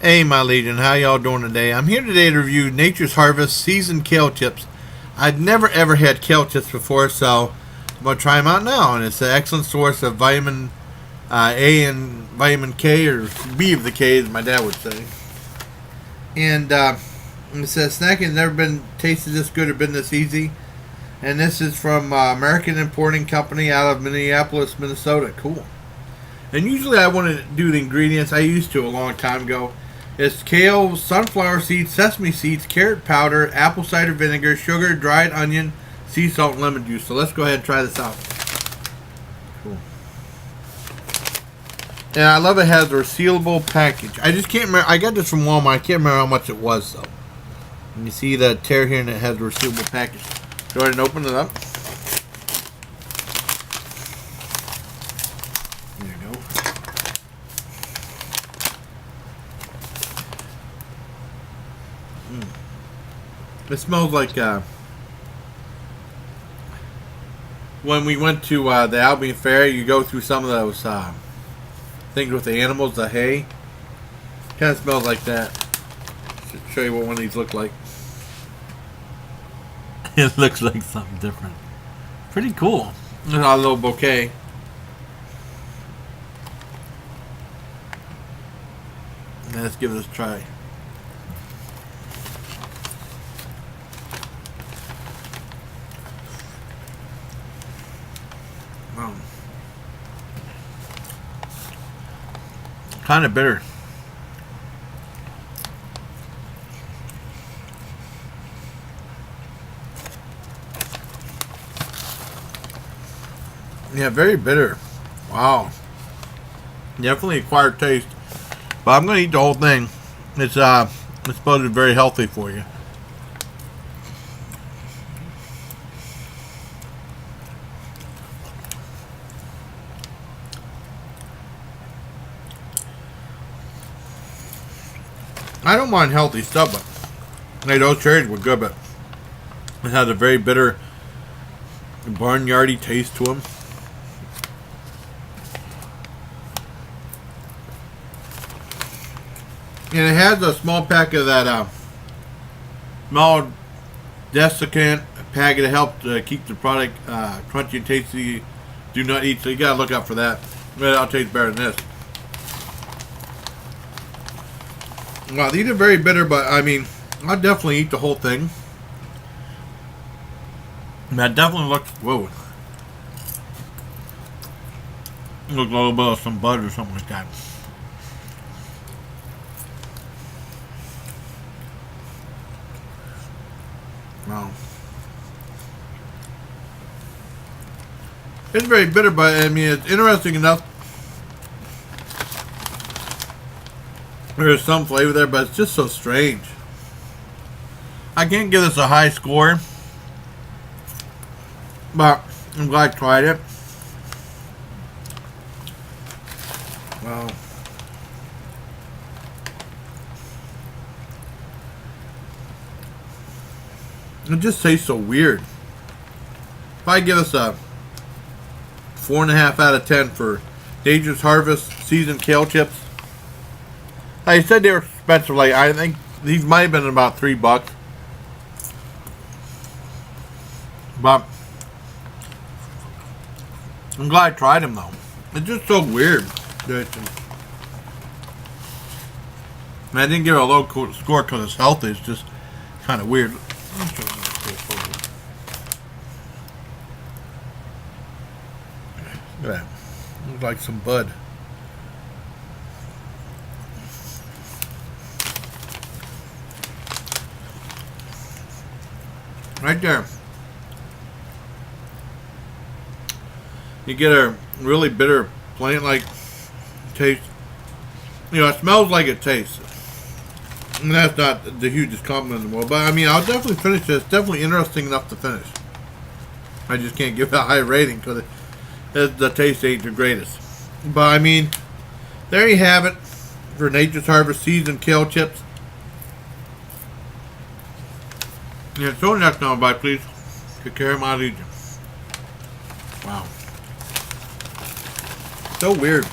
Hey, my legion, how y'all doing today? I'm here today to review Nature's Harvest seasoned kale chips. I'd never ever had kale chips before, so I'm gonna try them out now. And it's an excellent source of vitamin A and vitamin K, or B of the K, as my dad would say. And it says snacking has never been tasted this good or been this easy. And this is from American Importing Company out of Minneapolis, Minnesota. Cool. And usually I want to do the ingredients. I used to a long time ago. It's kale, sunflower seeds, sesame seeds, carrot powder, apple cider vinegar, sugar, dried onion, sea salt, and lemon juice. So let's go ahead and try this out. Cool. And I love it has a resealable package. I just can't remember. I got this from Walmart. I can't remember how much it was, though. And you see the tear here, and it has a resealable package. Go ahead and open it up. There you go. It smells like when we went to the Albion Fair. You go through some of those things with the animals, the hay. Kind of smells like that. Just show you what one of these look like. It looks like something different. Pretty cool. Look at our little bouquet. Now let's give this a try. Kind of bitter. Yeah, very bitter. Wow. Definitely acquired taste. But I'm going to eat the whole thing. It's supposed to be very healthy for you. I don't mind healthy stuff, but hey, those cherries were good, but it has a very bitter, barnyardy taste to them. And it has a small pack of that small desiccant packet to help keep the product crunchy and tasty. Do not eat, so you gotta look out for that. But it'll taste better than this. Wow, these are very bitter, but I mean, I'll definitely eat the whole thing. And that definitely looks, whoa. Looks a little bit of some butter or something like that. Wow. It's very bitter, but I mean, it's interesting enough. There's some flavor there, but it's just so strange. I can't give this a high score, but I'm glad I tried it. Wow. It just tastes so weird. If I give this a 4.5 out of 10 for Nature's Harvest seasoned kale chips. I said they were expensive. Like, I think these might have been about $3. But I'm glad I tried them, though. It's just so weird. And I didn't give it a low score because it's healthy. It's just kind of weird. Look at that. Looks like some bud. Right there. You get a really bitter, plant-like taste. You know, it smells like it tastes. And that's not the hugest compliment in the world. But, I mean, I'll definitely finish this. It's definitely interesting enough to finish. I just can't give it a high rating because the taste ain't the greatest. But, I mean, there you have it for Nature's Harvest seasoned kale chips. Yeah, so next time, bye, please. Take care of my legion. Wow. So weird.